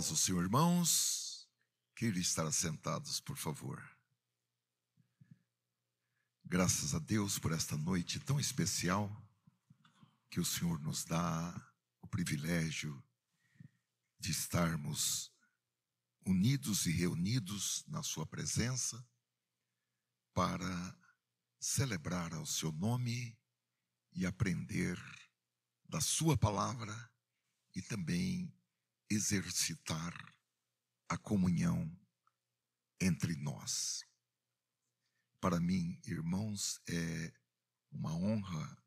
paz do Senhor, irmãos. Queiram estar assentados, por favor. Graças a Deus por esta noite tão especial que o Senhor nos dá o privilégio de estarmos unidos e reunidos na sua presença para celebrar ao seu nome e aprender da sua palavra e também exercitar a comunhão entre nós. Para mim, irmãos, é uma honra,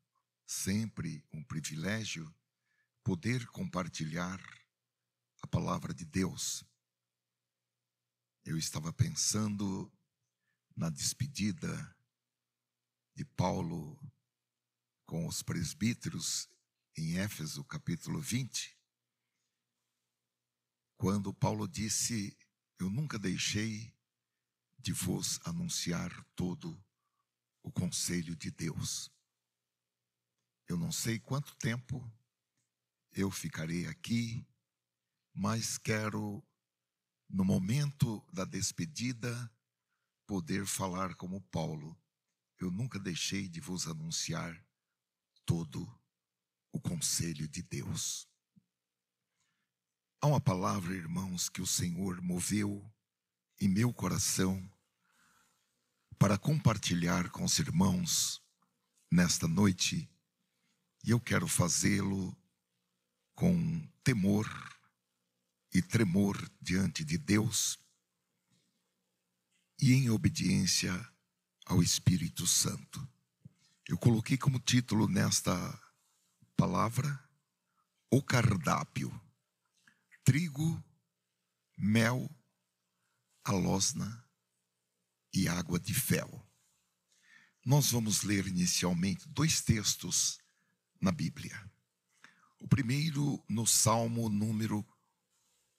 sempre um privilégio, poder compartilhar a palavra de Deus. Eu estava pensando na despedida de Paulo com os presbíteros em Éfeso, capítulo 20, quando Paulo disse: eu nunca deixei de vos anunciar todo o conselho de Deus. Eu não sei quanto tempo eu ficarei aqui, mas quero, no momento da despedida, poder falar como Paulo: eu nunca deixei de vos anunciar todo o conselho de Deus. Há uma palavra, irmãos, que o Senhor moveu em meu coração para compartilhar com os irmãos nesta noite, e eu quero fazê-lo com temor e tremor diante de Deus e em obediência ao Espírito Santo. Eu coloquei como título nesta palavra: o cardápio. Trigo, mel, alosna e água de fel. Nós vamos ler inicialmente dois textos na Bíblia. O primeiro no Salmo número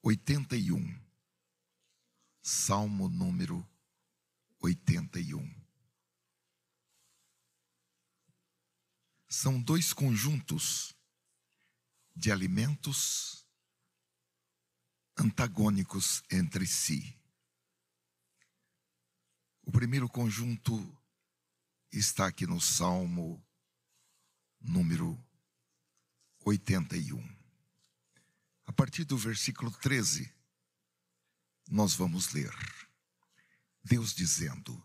81. Salmo número 81. São dois conjuntos de alimentos antagônicos entre si. O primeiro conjunto está aqui no Salmo número 81. A partir do versículo 13, nós vamos ler Deus dizendo: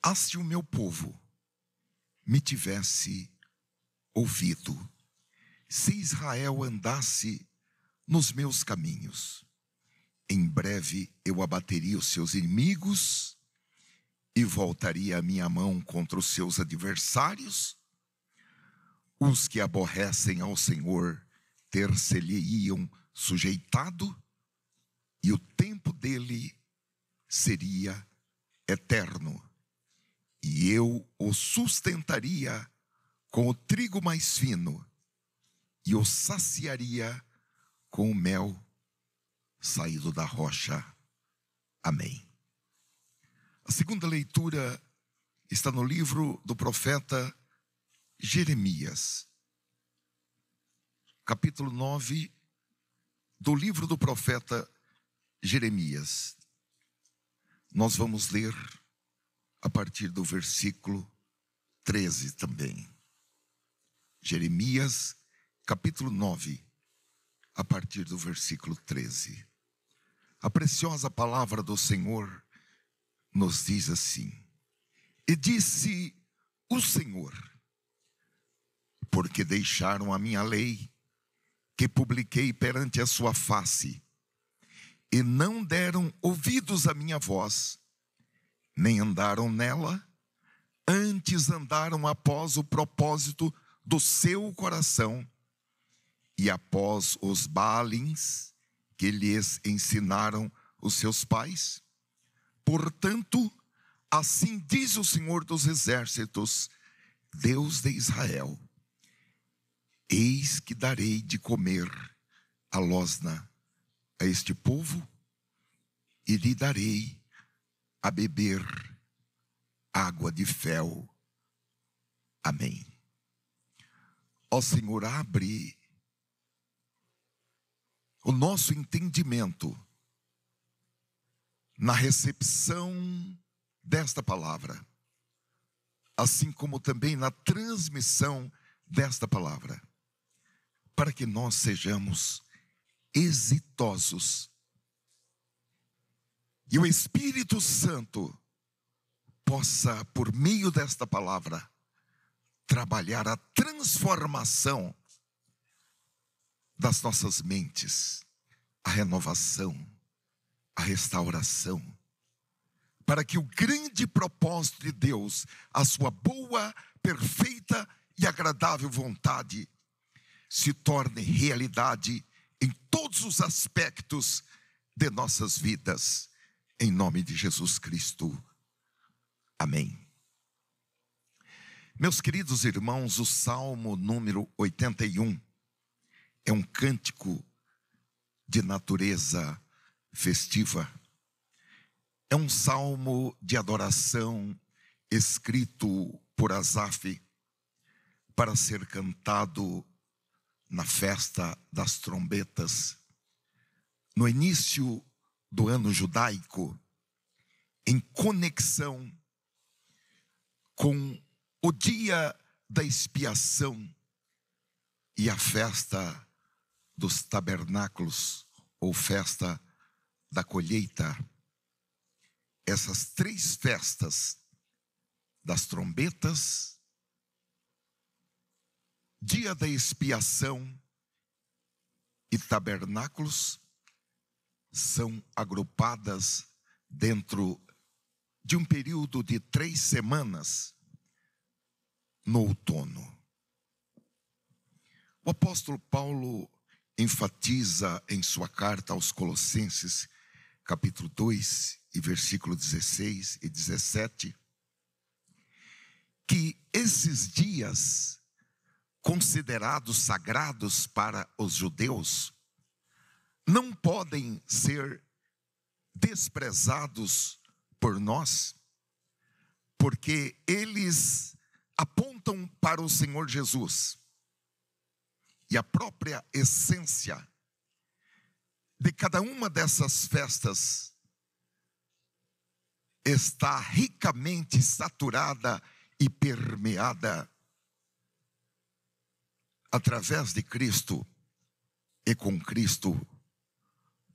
ah, se o meu povo me tivesse ouvido, se Israel andasse nos meus caminhos, em breve eu abateria os seus inimigos e voltaria a minha mão contra os seus adversários. Os que aborrecem ao Senhor ter-se-lhe-iam sujeitado, e o tempo dele seria eterno, e eu o sustentaria com o trigo mais fino, e o saciaria com o mel saído da rocha. Amém. A segunda leitura está no livro do profeta Jeremias, capítulo 9, do livro do profeta Jeremias. Nós vamos ler a partir do versículo 13 também. Jeremias, capítulo 9, a partir do versículo 13. A preciosa palavra do Senhor nos diz assim: e disse o Senhor, porque deixaram a minha lei, que publiquei perante a sua face, e não deram ouvidos à minha voz, nem andaram nela, antes andaram após o propósito do seu coração, e após os Baalins que lhes ensinaram os seus pais. Portanto, assim diz o Senhor dos Exércitos, Deus de Israel: eis que darei de comer alosna a este povo, e lhe darei a beber água de fel. Amém. Ó Senhor, abre o nosso entendimento na recepção desta palavra, assim como também na transmissão desta palavra, para que nós sejamos exitosos. E o Espírito Santo possa, por meio desta palavra, trabalhar a transformação das nossas mentes, a renovação, a restauração, para que o grande propósito de Deus, a sua boa, perfeita e agradável vontade, se torne realidade em todos os aspectos de nossas vidas, em nome de Jesus Cristo. Amém. Meus queridos irmãos, o Salmo número 81 é um cântico de natureza festiva. É um salmo de adoração escrito por Asaf para ser cantado na festa das trombetas, no início do ano judaico, em conexão com o dia da expiação e a festa dos tabernáculos, ou festa da colheita. Essas três festas das trombetas, dia da expiação e tabernáculos, são agrupadas dentro de um período de 3 semanas no outono. O apóstolo Paulo enfatiza em sua carta aos Colossenses, capítulo 2, e versículo 16 e 17, que esses dias considerados sagrados para os judeus não podem ser desprezados por nós, porque eles apontam para o Senhor Jesus. E a própria essência de cada uma dessas festas está ricamente saturada e permeada através de Cristo e com Cristo,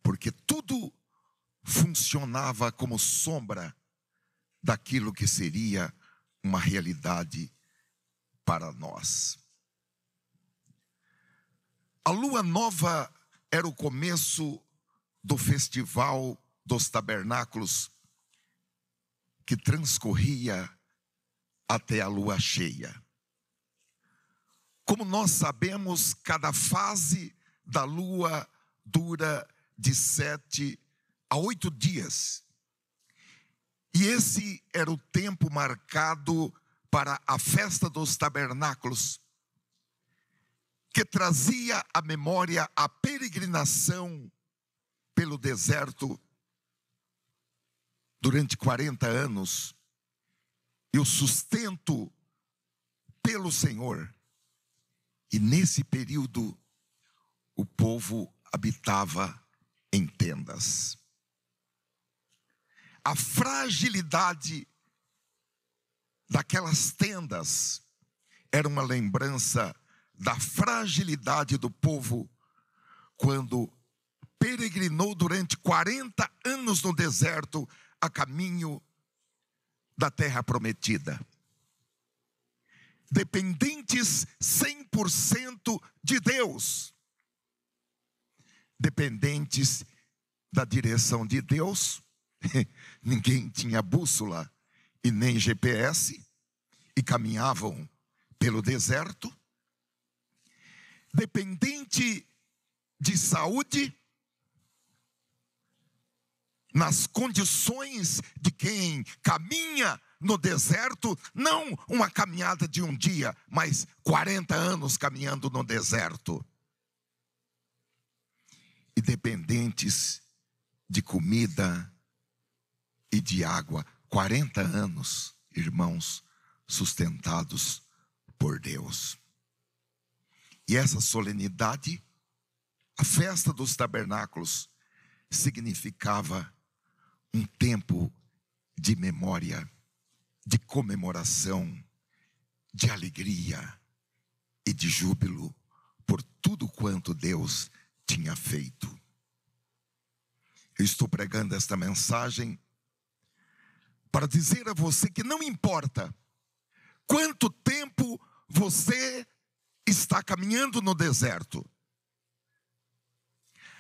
porque tudo funcionava como sombra daquilo que seria uma realidade para nós. A lua nova era o começo do festival dos tabernáculos, que transcorria até a lua cheia. Como nós sabemos, cada fase da lua dura de 7 a 8 dias. E esse era o tempo marcado para a festa dos tabernáculos, que trazia à memória a peregrinação pelo deserto durante 40 anos e o sustento pelo Senhor. E nesse período o povo habitava em tendas. A fragilidade daquelas tendas era uma lembrança da fragilidade do povo quando peregrinou durante 40 anos no deserto a caminho da terra prometida. Dependentes 100% de Deus. Dependentes da direção de Deus. Ninguém tinha bússola e nem GPS e caminhavam pelo deserto. Dependente de saúde, nas condições de quem caminha no deserto, não uma caminhada de um dia, mas 40 anos caminhando no deserto. E dependentes de comida e de água, 40 anos, irmãos, sustentados por Deus. E essa solenidade, a festa dos tabernáculos, significava um tempo de memória, de comemoração, de alegria e de júbilo por tudo quanto Deus tinha feito. Eu estou pregando esta mensagem para dizer a você que não importa quanto tempo você está caminhando no deserto.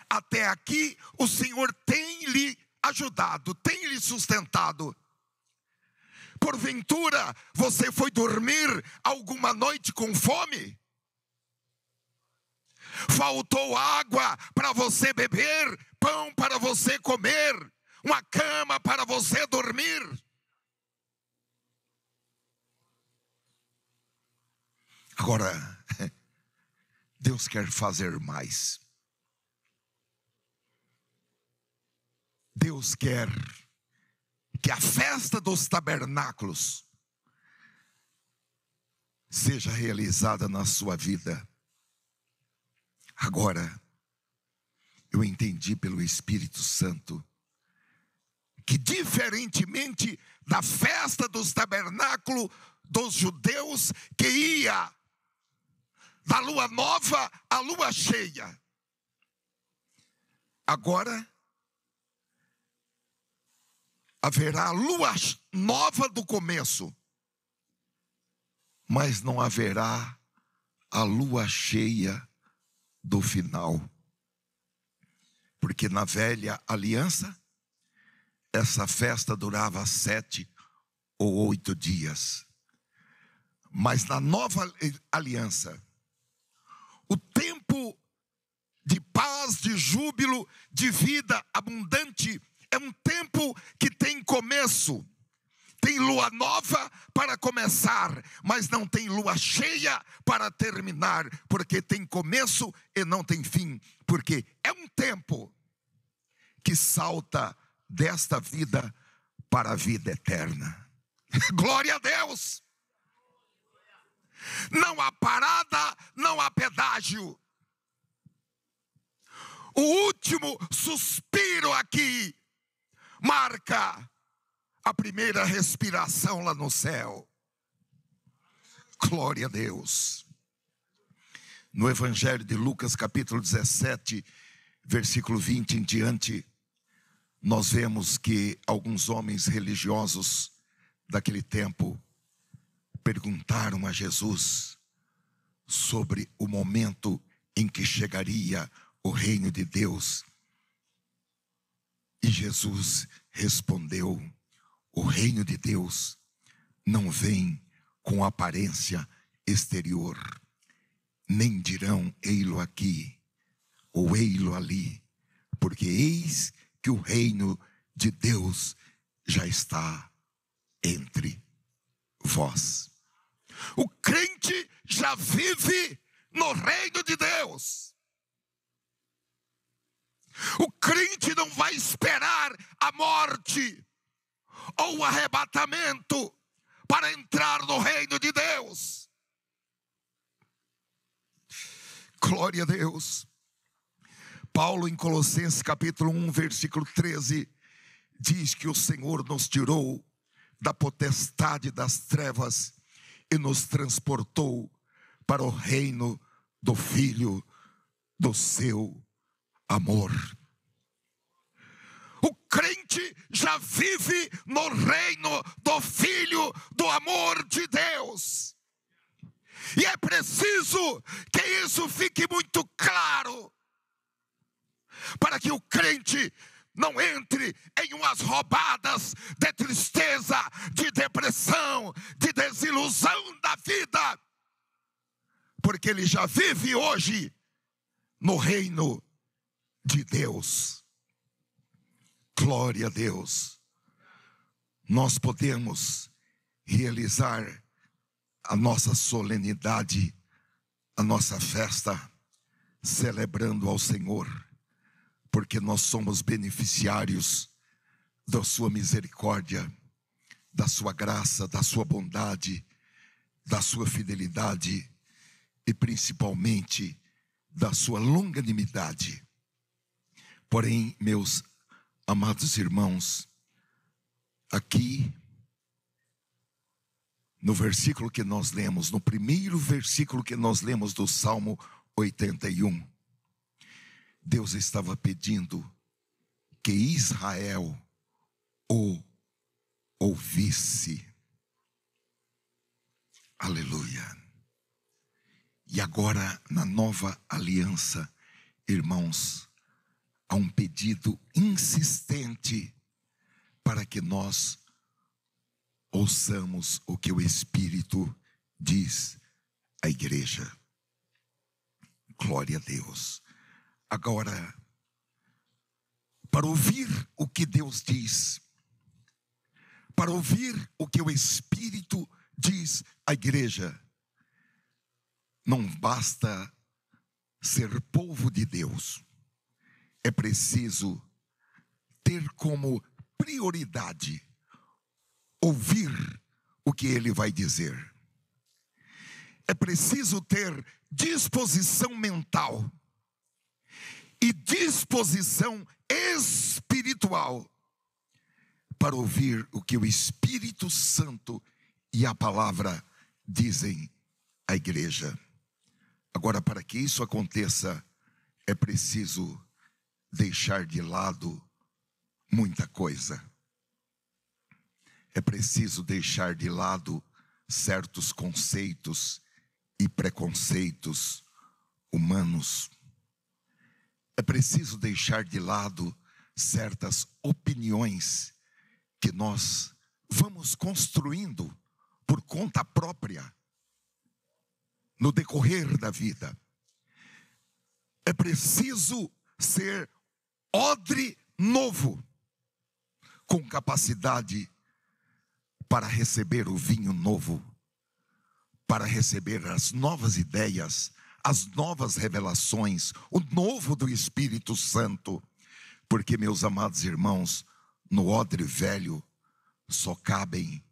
Até aqui o Senhor tem lhe ajudado, tem lhe sustentado. Porventura, você foi dormir alguma noite com fome? Faltou água para você beber, pão para você comer, uma cama para você dormir? Agora, Deus quer fazer mais. Deus quer que a festa dos tabernáculos seja realizada na sua vida. Agora, eu entendi pelo Espírito Santo que, diferentemente da festa dos tabernáculos dos judeus, que ia da lua nova à lua cheia, agora haverá lua nova do começo, mas não haverá a lua cheia do final. Porque na velha aliança, essa festa durava 7 ou 8 dias. Mas na nova aliança, o tempo de paz, de júbilo, de vida abundante, é um tempo que tem começo. Tem lua nova para começar, mas não tem lua cheia para terminar, porque tem começo e não tem fim, porque é um tempo que salta desta vida para a vida eterna. Glória a Deus! Não há parada, não há pedágio. O último suspiro aqui marca a primeira respiração lá no céu. Glória a Deus. No Evangelho de Lucas, capítulo 17, versículo 20 em diante, nós vemos que alguns homens religiosos daquele tempo perguntaram a Jesus sobre o momento em que chegaria o reino de Deus. E Jesus respondeu: o reino de Deus não vem com aparência exterior, nem dirão ei-lo aqui ou ei-lo ali, porque eis que o reino de Deus já está entre vós. O crente já vive no reino de Deus. O crente não vai esperar a morte ou o arrebatamento para entrar no reino de Deus. Glória a Deus. Paulo, em Colossenses capítulo 1, versículo 13, diz que o Senhor nos tirou da potestade das trevas e nos transportou para o reino do Filho do seu amor. O crente já vive no reino do Filho do amor de Deus. E é preciso que isso fique muito claro, para que o crente não entre em umas roubadas de tristeza, de depressão, de desilusão da vida, porque ele já vive hoje no reino de Deus. Glória a Deus. Nós podemos realizar a nossa solenidade, a nossa festa, celebrando ao Senhor, porque nós somos beneficiários da sua misericórdia, da sua graça, da sua bondade, da sua fidelidade e principalmente da sua longanimidade. Porém, meus amados irmãos, Aqui, no versículo que nós lemos, no primeiro versículo que nós lemos do Salmo 81, Deus estava pedindo que Israel o ouvisse. Aleluia. E agora, na nova aliança, irmãos, há um pedido insistente para que nós ouçamos o que o Espírito diz à igreja. Glória a Deus. Agora, para ouvir o que Deus diz, para ouvir o que o Espírito diz à igreja, não basta ser povo de Deus, é preciso ter como prioridade ouvir o que Ele vai dizer. É preciso ter disposição mental e disposição espiritual para ouvir o que o Espírito Santo e a palavra dizem à igreja. Agora, para que isso aconteça, é preciso deixar de lado muita coisa. É preciso deixar de lado certos conceitos e preconceitos humanos. É preciso deixar de lado certas opiniões que nós vamos construindo por conta própria no decorrer da vida. É preciso ser odre novo, com capacidade para receber o vinho novo, para receber as novas ideias, as novas revelações, o novo do Espírito Santo. Porque, meus amados irmãos, no odre velho só cabem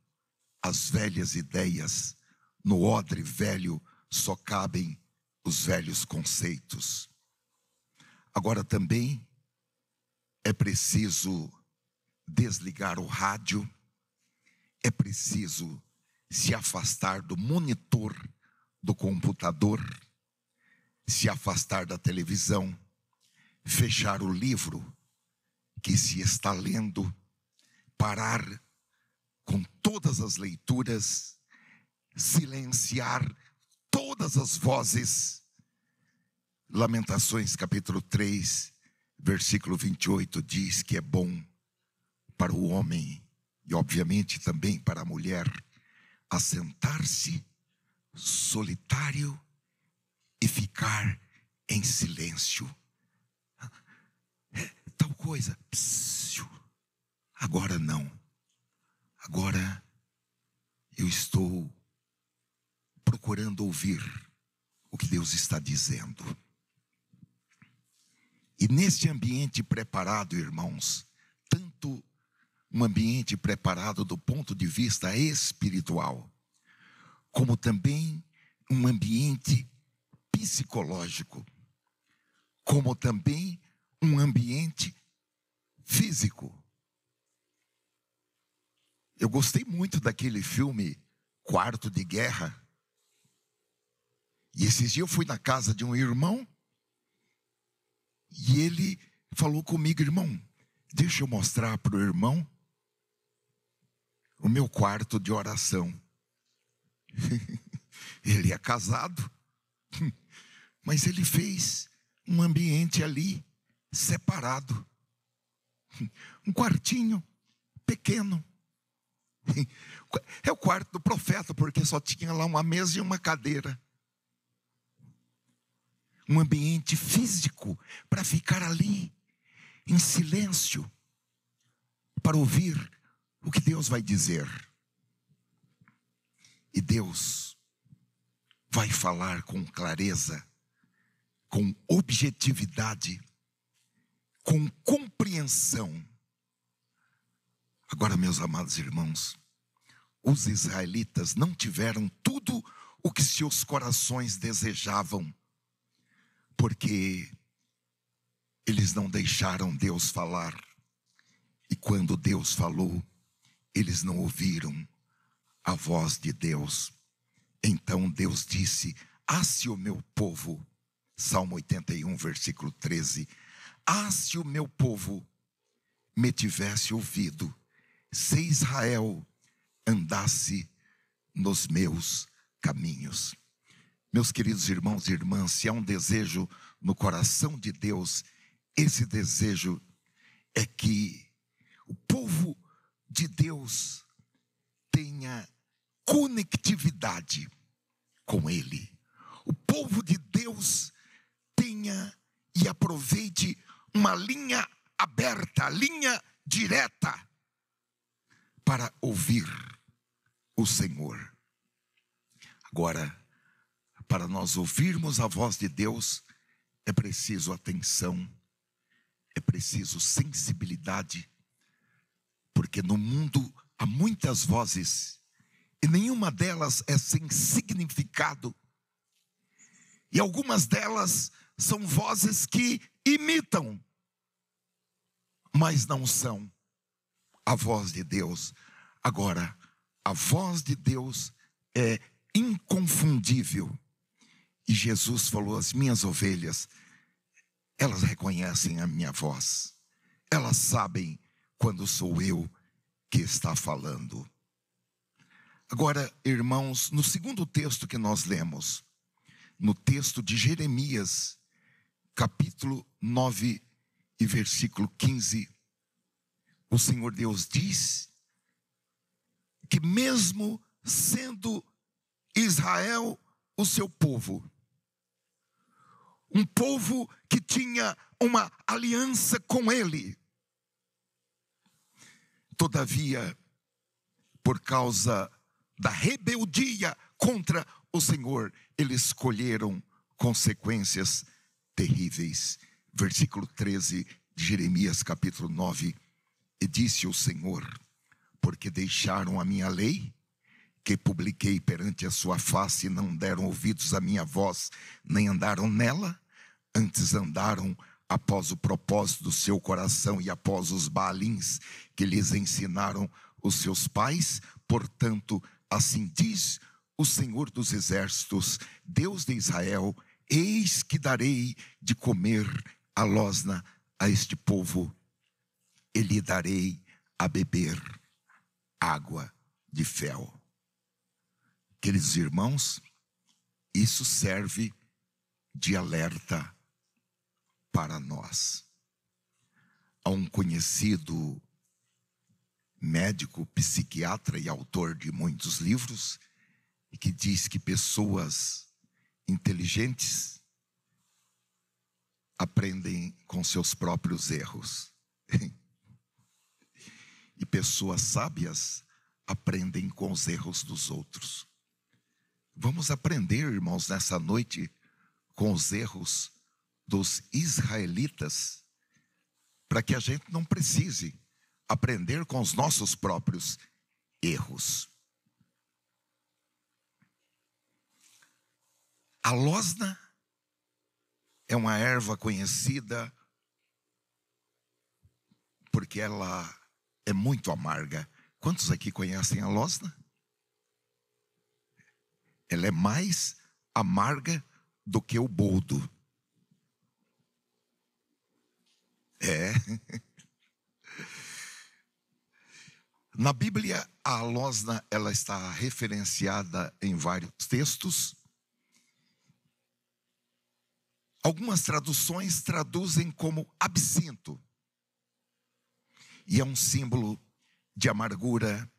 as velhas ideias, no odre velho só cabem os velhos conceitos. Agora também é preciso desligar o rádio, é preciso se afastar do monitor do computador, se afastar da televisão, fechar o livro que se está lendo, parar com todas as leituras, silenciar todas as vozes. Lamentações capítulo 3, versículo 28 diz que é bom para o homem e obviamente também para a mulher assentar-se solitário e ficar em silêncio. Tal coisa, agora não. Agora eu estou procurando ouvir o que Deus está dizendo. E neste ambiente preparado, irmãos, tanto um ambiente preparado do ponto de vista espiritual, como também um ambiente psicológico, como também um ambiente físico. Eu gostei muito daquele filme Quarto de Guerra. E esses dias eu fui na casa de um irmão e ele falou comigo: irmão, deixa eu mostrar para o irmão o meu quarto de oração. Ele é casado, mas ele fez um ambiente ali separado, um quartinho pequeno. É o quarto do profeta, porque só tinha lá uma mesa e uma cadeira. Um ambiente físico para ficar ali em silêncio, para ouvir o que Deus vai dizer. E Deus vai falar com clareza, com objetividade, com compreensão. Agora, meus amados irmãos, os israelitas não tiveram tudo o que seus corações desejavam, porque eles não deixaram Deus falar. E quando Deus falou, eles não ouviram a voz de Deus. Então Deus disse: ah, se o meu povo, Salmo 81, versículo 13, ah, se o meu povo me tivesse ouvido, se Israel andasse nos meus caminhos. Meus queridos irmãos e irmãs, se há um desejo no coração de Deus, esse desejo é que o povo de Deus tenha conectividade com Ele. O povo de Deus tenha e aproveite uma linha aberta, linha direta para ouvir o Senhor. Agora, para nós ouvirmos a voz de Deus, é preciso atenção, é preciso sensibilidade, porque no mundo há muitas vozes e nenhuma delas é sem significado. E algumas delas são vozes que imitam, mas não são a voz de Deus. Agora, a voz de Deus é inconfundível. E Jesus falou: as minhas ovelhas, elas reconhecem a minha voz. Elas sabem quando sou eu que está falando. Agora, irmãos, no segundo texto que nós lemos, no texto de Jeremias, capítulo 9 e versículo 15, o Senhor Deus diz que mesmo sendo Israel o seu povo, um povo que tinha uma aliança com Ele, todavia, por causa da rebeldia contra o Senhor, eles escolheram consequências terríveis. Versículo 13 de Jeremias capítulo 9. E disse o Senhor: porque deixaram a minha lei, que publiquei perante a sua face, e não deram ouvidos à minha voz, nem andaram nela, antes andaram após o propósito do seu coração e após os baalins que lhes ensinaram os seus pais. Portanto, assim diz o Senhor dos exércitos, Deus de Israel: eis que darei de comer a losna a este povo, e lhe darei a beber água de fel. Queridos irmãos, isso serve de alerta para nós. Há um conhecido médico, psiquiatra e autor de muitos livros, que diz que pessoas inteligentes aprendem com seus próprios erros. E pessoas sábias aprendem com os erros dos outros. Vamos aprender, irmãos, nessa noite com os erros dos israelitas, para que a gente não precise aprender com os nossos próprios erros. A losna é uma erva conhecida porque ela é muito amarga. Quantos aqui conhecem a losna? Ela é mais amarga do que o boldo. É. Na Bíblia, a losna, ela está referenciada em vários textos. Algumas traduções traduzem como absinto. E é um símbolo de amargura,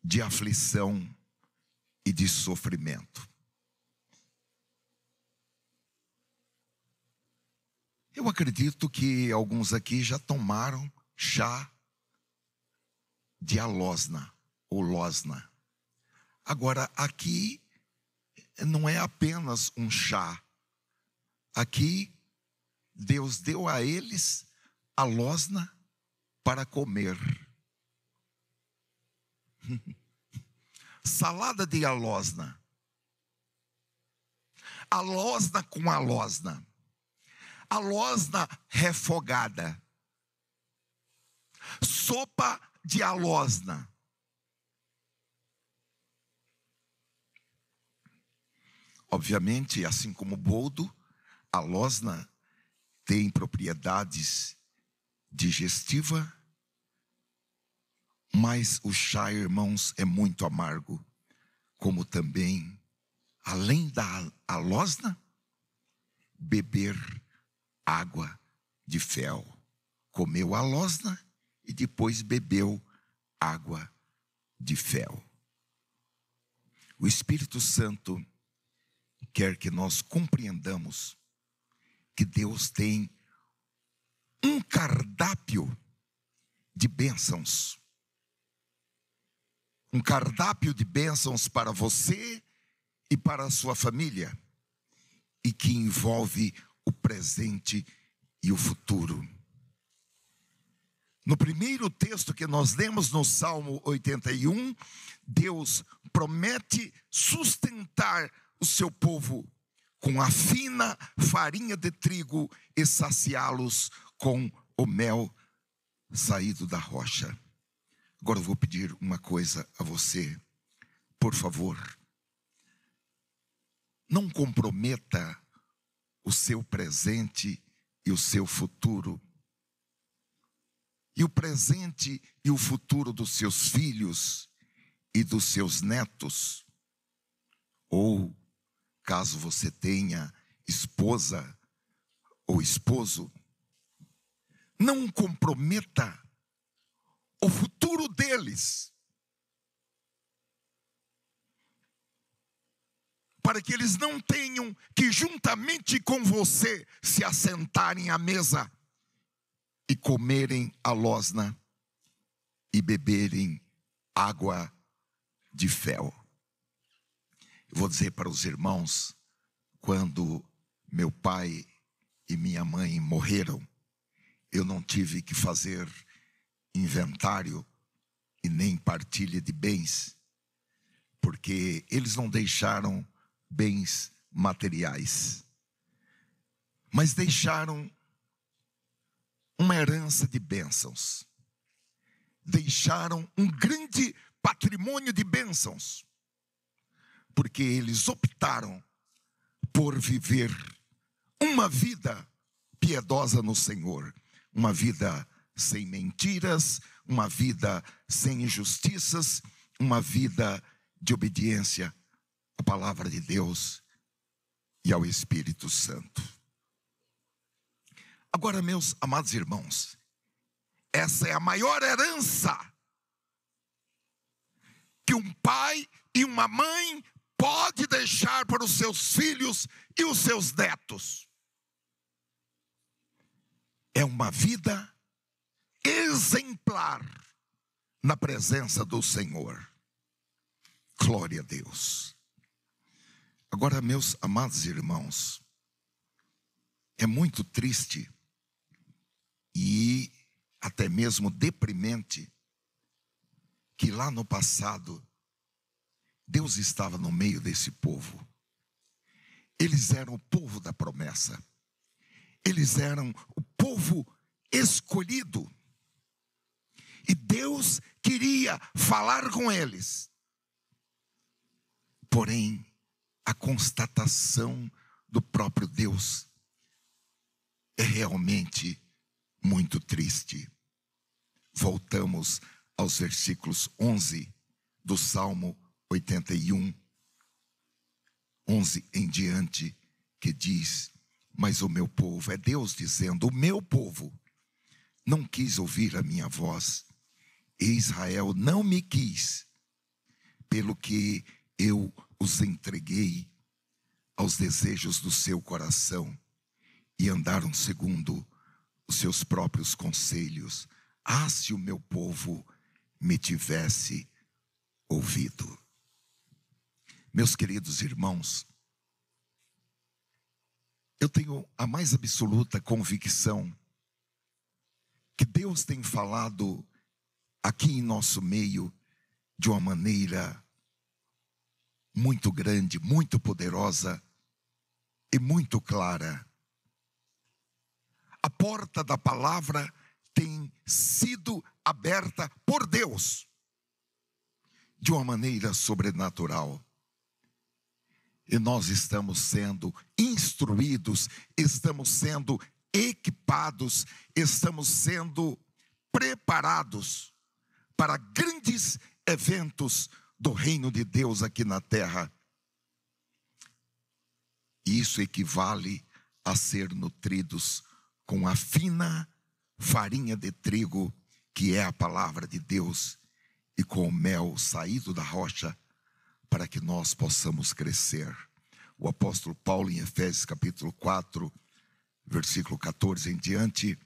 de aflição e de sofrimento. Eu acredito que alguns aqui já tomaram chá de alosna ou losna. Agora, aqui não é apenas um chá. Aqui, Deus deu a eles a losna para comer. Salada de alosna. Alosna com alosna. Alosna refogada. Sopa de alosna. Obviamente, assim como o boldo, a losna tem propriedades digestivas, mas o chá, irmãos, é muito amargo. Como também, além da losna, beber água de fel. Comeu a losna e depois bebeu água de fel. O Espírito Santo quer que nós compreendamos que Deus tem um cardápio de bênçãos. Um cardápio de bênçãos para você e para a sua família. E que envolve o presente e o futuro. No primeiro texto que nós lemos no Salmo 81, Deus promete sustentar o seu povo com a fina farinha de trigo e saciá-los com o mel saído da rocha. Agora eu vou pedir uma coisa a você, por favor. Não comprometa o seu presente e o seu futuro. E o presente e o futuro dos seus filhos e dos seus netos. Ou, caso você tenha esposa ou esposo, não comprometa o futuro deles, para que eles não tenham que juntamente com você se assentarem à mesa e comerem a losna e beberem água de fel. Eu vou dizer para os irmãos, quando meu pai e minha mãe morreram, eu não tive que fazer inventário e nem partilha de bens, porque eles não deixaram bens materiais, mas deixaram uma herança de bênçãos. Deixaram um grande patrimônio de bênçãos, porque eles optaram por viver uma vida piedosa no Senhor, uma vida sem mentiras, uma vida sem injustiças, uma vida de obediência à palavra de Deus e ao Espírito Santo. Agora, meus amados irmãos, essa é a maior herança que um pai e uma mãe pode deixar para os seus filhos e os seus netos. É uma vida exemplar na presença do Senhor. Glória a Deus. Agora, meus amados irmãos, é muito triste e até mesmo deprimente que lá no passado Deus estava no meio desse povo. Eles eram o povo da promessa. Eles eram o povo escolhido. E Deus queria falar com eles. Porém, a constatação do próprio Deus é realmente muito triste. Voltamos aos versículos 11 do Salmo 81, 11 em diante, que diz: mas o meu povo, é Deus dizendo, o meu povo não quis ouvir a minha voz, e Israel não me quis, pelo que eu os entreguei aos desejos do seu coração, e andaram segundo os seus próprios conselhos. Ah, se o meu povo me tivesse ouvido. Meus queridos irmãos, eu tenho a mais absoluta convicção que Deus tem falado aqui em nosso meio de uma maneira muito grande, muito poderosa e muito clara. A porta da palavra tem sido aberta por Deus de uma maneira sobrenatural. E nós estamos sendo instruídos, estamos sendo equipados, estamos sendo preparados para grandes eventos do reino de Deus aqui na terra. Isso equivale a ser nutridos com a fina farinha de trigo, que é a palavra de Deus, e com o mel saído da rocha, para que nós possamos crescer. O apóstolo Paulo, em Efésios capítulo 4, versículo 14 em diante,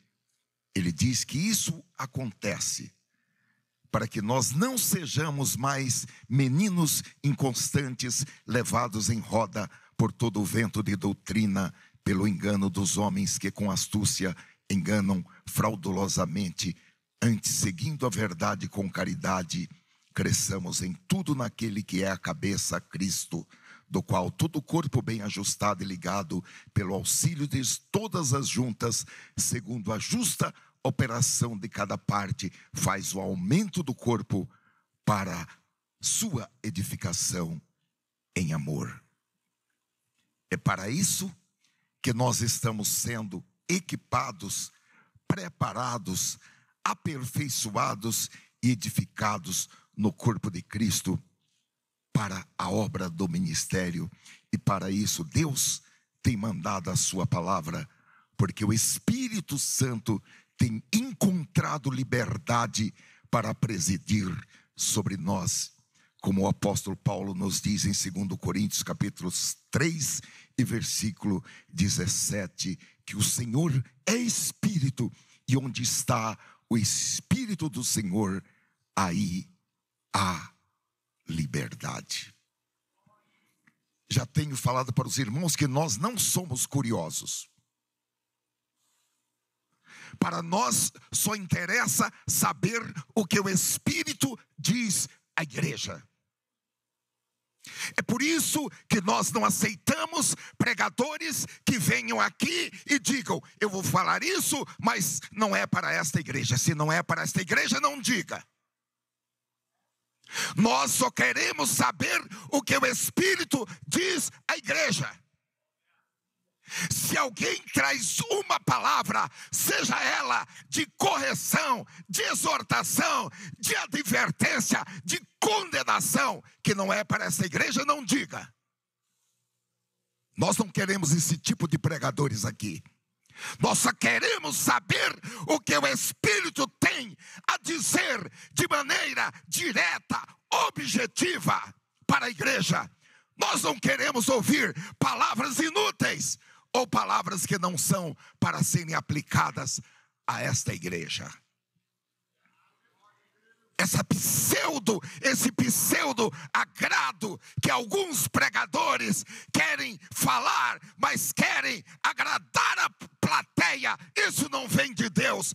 ele diz que isso acontece para que nós não sejamos mais meninos inconstantes, levados em roda por todo o vento de doutrina, pelo engano dos homens que com astúcia enganam fraudulosamente. Antes, seguindo a verdade com caridade, cresçamos em tudo naquele que é a cabeça, Cristo, do qual todo o corpo bem ajustado e ligado, pelo auxílio de todas as juntas, segundo a justa operação de cada parte, faz o aumento do corpo para sua edificação em amor. É para isso que nós estamos sendo equipados, preparados, aperfeiçoados e edificados no corpo de Cristo para a obra do ministério. E para isso Deus tem mandado a sua palavra, porque o Espírito Santo tem encontrado liberdade para presidir sobre nós, como o apóstolo Paulo nos diz em 2 Coríntios capítulo 3 e versículo 17, que o Senhor é Espírito, e onde está o Espírito do Senhor, aí há liberdade. Já tenho falado para os irmãos que nós não somos curiosos. Para nós só interessa saber o que o Espírito diz à igreja. É por isso que nós não aceitamos pregadores que venham aqui e digam: eu vou falar isso, mas não é para esta igreja. Se não é para esta igreja, não diga. Nós só queremos saber o que o Espírito diz à igreja. Se alguém traz uma palavra, seja ela de correção, de exortação, de advertência, de condenação, que não é para essa igreja, não diga. Nós não queremos esse tipo de pregadores aqui. Nós só queremos saber o que o Espírito tem a dizer de maneira direta, objetiva para a igreja. Nós não queremos ouvir palavras inúteis ou palavras que não são para serem aplicadas a esta igreja. Esse pseudo agrado que alguns pregadores querem falar, mas querem agradar a plateia, isso não vem de Deus.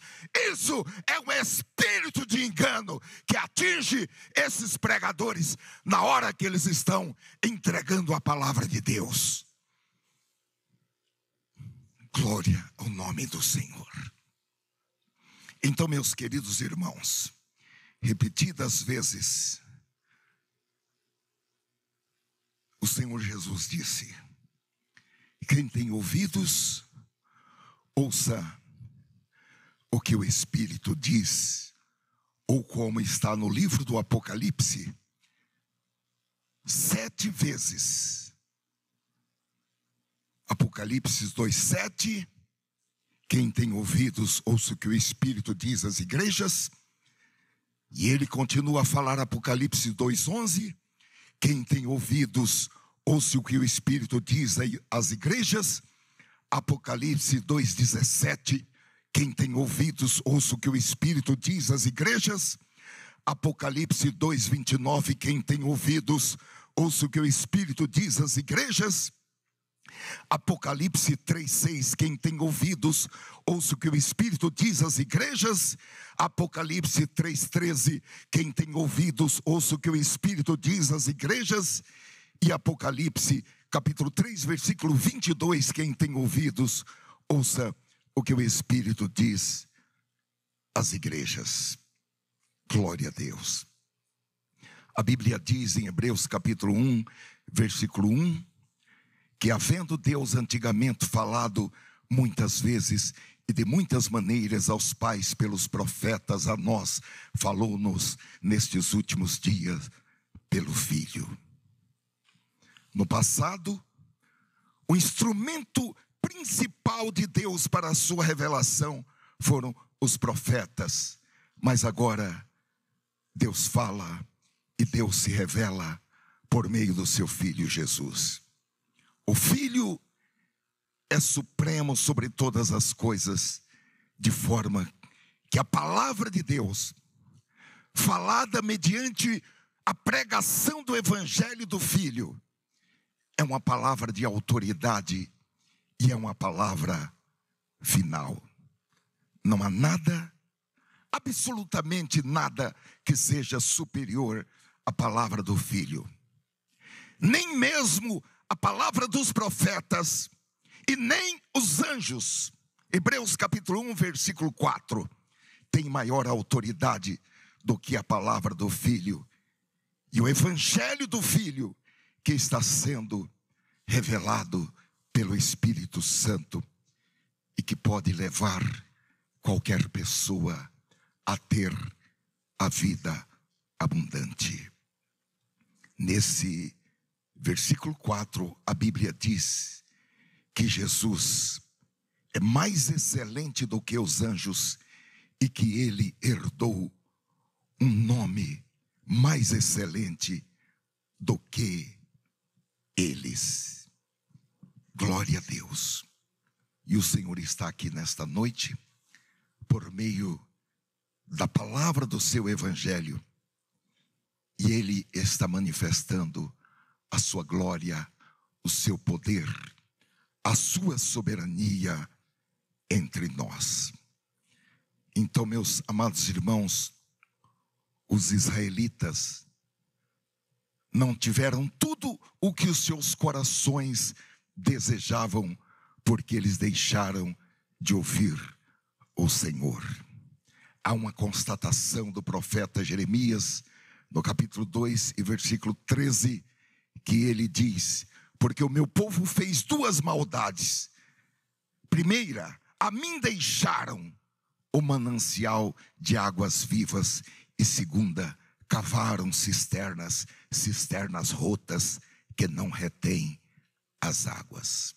Isso é um espírito de engano que atinge esses pregadores na hora que eles estão entregando a palavra de Deus. Glória ao nome do Senhor. Então, meus queridos irmãos, repetidas vezes, o Senhor Jesus disse: quem tem ouvidos, ouça o que o Espírito diz, ou como está no livro do Apocalipse, 7 vezes. Apocalipse 2:7, quem tem ouvidos, ouça o que o Espírito diz às igrejas. E ele continua a falar, Apocalipse 2:11, quem tem ouvidos, ouça o que o Espírito diz às igrejas. Apocalipse 2:17, quem tem ouvidos, ouça o que o Espírito diz às igrejas. Apocalipse 2:29, quem tem ouvidos, ouça o que o Espírito diz às igrejas. Apocalipse 3:6, quem tem ouvidos, ouça o que o Espírito diz às igrejas. Apocalipse 3:13, quem tem ouvidos, ouça o que o Espírito diz às igrejas. E Apocalipse capítulo 3, versículo 22, quem tem ouvidos, ouça o que o Espírito diz às igrejas. Glória a Deus. A Bíblia diz em Hebreus capítulo 1, versículo 1, que, havendo Deus antigamente falado muitas vezes e de muitas maneiras aos pais pelos profetas, a nós falou-nos nestes últimos dias pelo Filho. No passado, o instrumento principal de Deus para a sua revelação foram os profetas, mas agora Deus fala e Deus se revela por meio do seu Filho Jesus. O Filho é supremo sobre todas as coisas, de forma que a palavra de Deus, falada mediante a pregação do Evangelho do Filho, é uma palavra de autoridade e é uma palavra final. Não há nada, absolutamente nada, que seja superior à palavra do Filho. Nem mesmo a palavra dos profetas e nem os anjos. Hebreus capítulo 1, versículo 4, tem maior autoridade do que a palavra do Filho. E o Evangelho do Filho, que está sendo revelado pelo Espírito Santo e que pode levar qualquer pessoa a ter a vida abundante. Nesse versículo 4, a Bíblia diz que Jesus é mais excelente do que os anjos e que ele herdou um nome mais excelente do que eles. Glória a Deus. E o Senhor está aqui nesta noite por meio da palavra do seu Evangelho, e ele está manifestando a sua glória, o seu poder, a sua soberania entre nós. Então, meus amados irmãos, os israelitas não tiveram tudo o que os seus corações desejavam, porque eles deixaram de ouvir o Senhor. Há uma constatação do profeta Jeremias, no capítulo 2 e versículo 13, que ele diz: porque o meu povo fez duas maldades. Primeira, a mim deixaram o manancial de águas vivas. E segunda, cavaram cisternas rotas que não retêm as águas.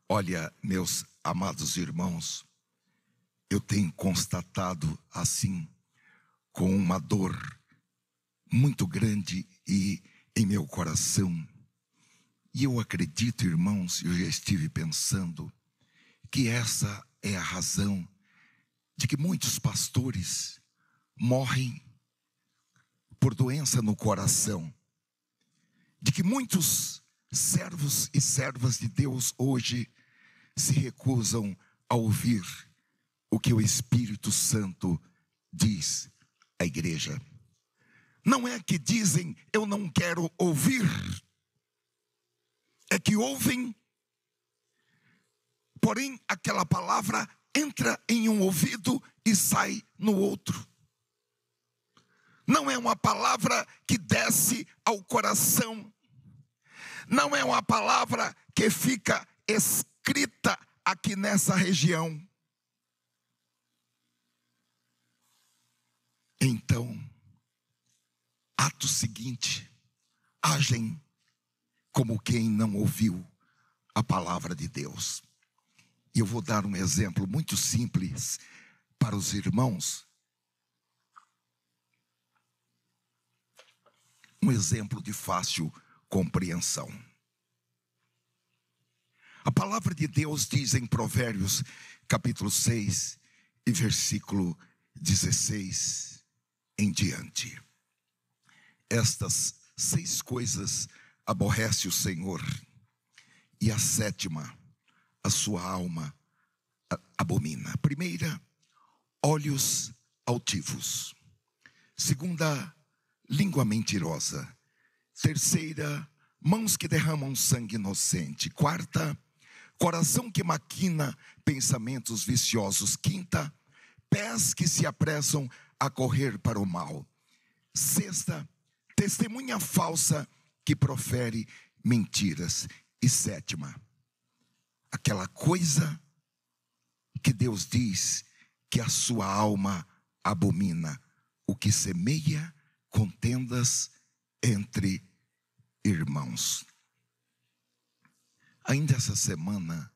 Olha, meus amados irmãos, eu tenho constatado assim, com uma dor muito grande e em meu coração. E eu acredito, irmãos, eu já estive pensando, que essa é a razão de que muitos pastores morrem por doença no coração, de que muitos servos e servas de Deus hoje se recusam a ouvir o que o Espírito Santo diz à igreja. Não é que dizem, eu não quero ouvir, é que ouvem, porém aquela palavra entra em um ouvido e sai no outro. Não é uma palavra que desce ao coração. Não é uma palavra que fica escrita aqui nessa região. Então, ato seguinte, agem como quem não ouviu a palavra de Deus. E eu vou dar um exemplo muito simples para os irmãos. Um exemplo de fácil compreensão. A palavra de Deus diz em Provérbios, capítulo 6, e versículo 16 em diante: estas 6 coisas aborrece o Senhor, e a 7ª, a sua alma abomina. Primeira, olhos altivos. Segunda, língua mentirosa. Terceira, mãos que derramam sangue inocente. Quarta, coração que maquina pensamentos viciosos. Quinta, pés que se apressam a correr para o mal. Sexta, testemunha falsa que profere mentiras. E sétima, aquela coisa que Deus diz que a sua alma abomina, o que semeia contendas entre irmãos. Ainda essa semana,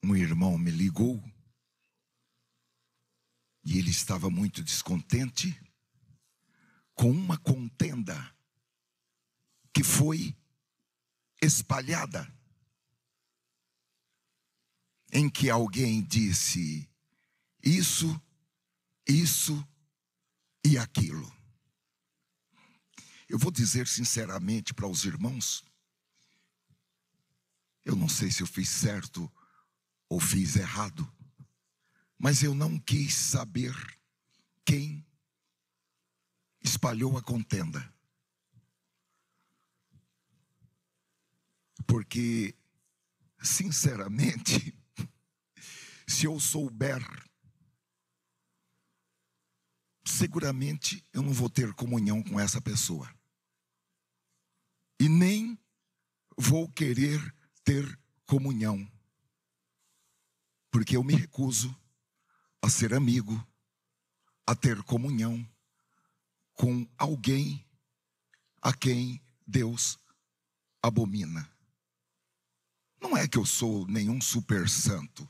um irmão me ligou e ele estava muito descontente com uma contenda que foi espalhada, em que alguém disse isso e aquilo. Eu vou dizer sinceramente para os irmãos, eu não sei se eu fiz certo ou fiz errado, mas eu não quis saber quem espalhou a contenda. Porque, sinceramente, se eu souber, seguramente eu não vou ter comunhão com essa pessoa. E nem vou querer ter comunhão. Porque eu me recuso a ser amigo, a ter comunhão com alguém a quem Deus abomina. Não é que eu sou nenhum super santo,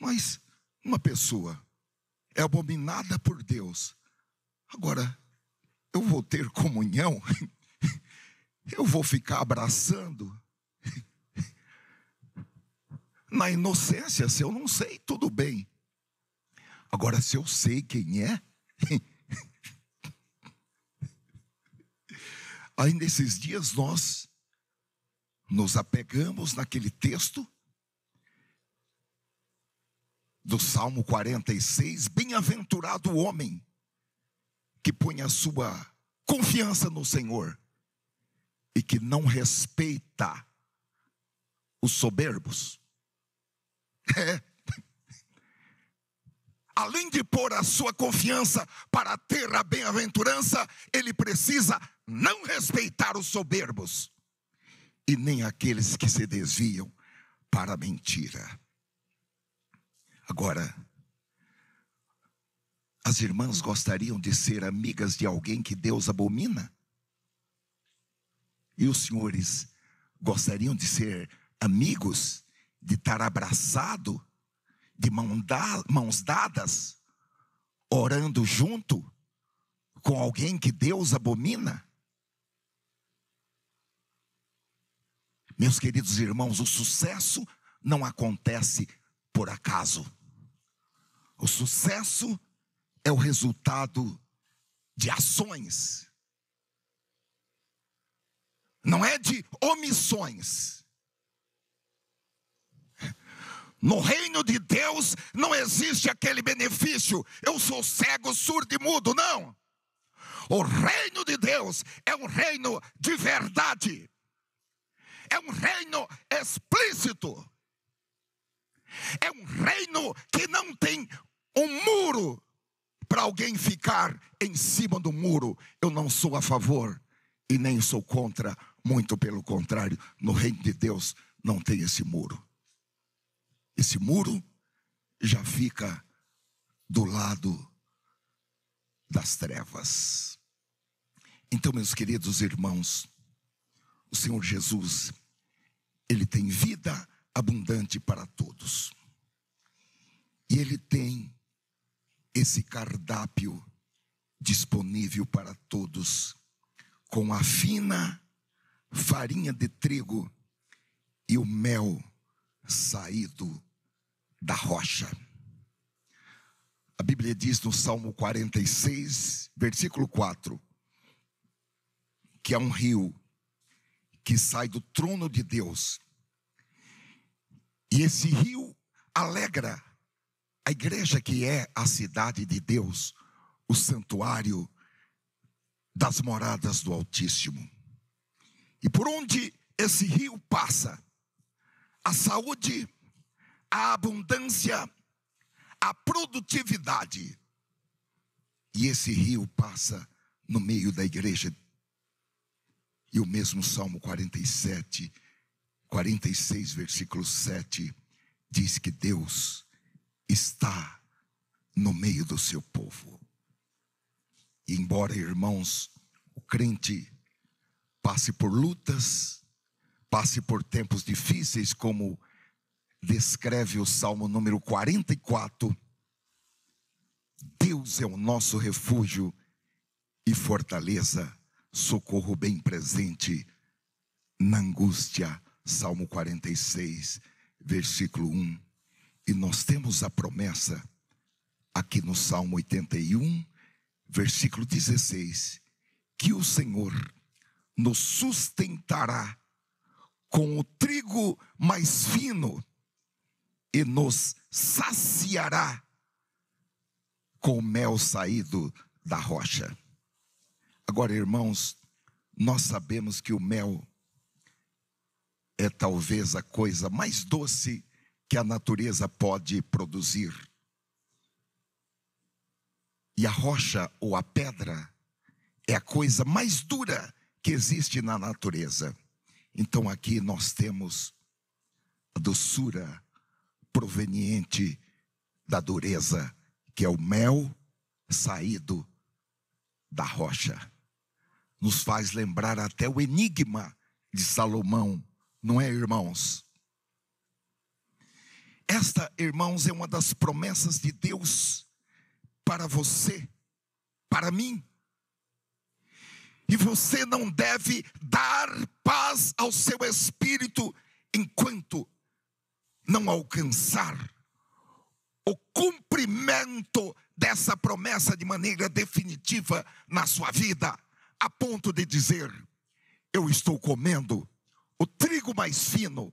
mas uma pessoa é abominada por Deus. Agora, eu vou ter comunhão? Eu vou ficar abraçando? Na inocência, se eu não sei, tudo bem. Agora, se eu sei quem é, aí nesses dias nós nos apegamos naquele texto do Salmo 46, bem-aventurado o homem que põe a sua confiança no Senhor e que não respeita os soberbos. Além de pôr a sua confiança para ter a bem-aventurança, ele precisa não respeitar os soberbos e nem aqueles que se desviam para a mentira. Agora, as irmãs gostariam de ser amigas de alguém que Deus abomina? E os senhores gostariam de ser amigos, de estar abraçado, de mãos dadas, orando junto com alguém que Deus abomina? Meus queridos irmãos, o sucesso não acontece por acaso. O sucesso é o resultado de ações, não é de omissões. No reino de Deus não existe aquele benefício: eu sou cego, surdo e mudo. Não. O reino de Deus é um reino de verdade. É um reino explícito. É um reino que não tem um muro para alguém ficar em cima do muro. Eu não sou a favor e nem sou contra, muito pelo contrário. No reino de Deus não tem esse muro. Esse muro já fica do lado das trevas. Então, meus queridos irmãos, o Senhor Jesus, Ele tem vida abundante para todos. E Ele tem esse cardápio disponível para todos, com a fina farinha de trigo e o mel saído da rocha. A Bíblia diz no Salmo 46, versículo 4, que é um rio que sai do trono de Deus. E esse rio alegra a igreja, que é a cidade de Deus, o santuário das moradas do Altíssimo. E por onde esse rio passa, a saúde, a abundância, a produtividade. E esse rio passa no meio da igreja. E o mesmo Salmo 46, versículo 7, diz que Deus está no meio do seu povo. E embora, irmãos, o crente passe por lutas, passe por tempos difíceis, como descreve o Salmo número 44, Deus é o nosso refúgio e fortaleza, socorro bem presente na angústia. Salmo 46, versículo 1. E nós temos a promessa aqui no Salmo 81, versículo 16, que o Senhor nos sustentará com o trigo mais fino e nos saciará com o mel saído da rocha. Agora, irmãos, nós sabemos que o mel é talvez a coisa mais doce que a natureza pode produzir. E a rocha ou a pedra é a coisa mais dura que existe na natureza. Então aqui nós temos a doçura proveniente da dureza, que é o mel saído da rocha. Nos faz lembrar até o enigma de Salomão, não é, irmãos? Esta, irmãos, é uma das promessas de Deus para você, para mim. E você não deve dar paz ao seu espírito enquanto não alcançar o cumprimento dessa promessa de maneira definitiva na sua vida, a ponto de dizer: eu estou comendo o trigo mais fino,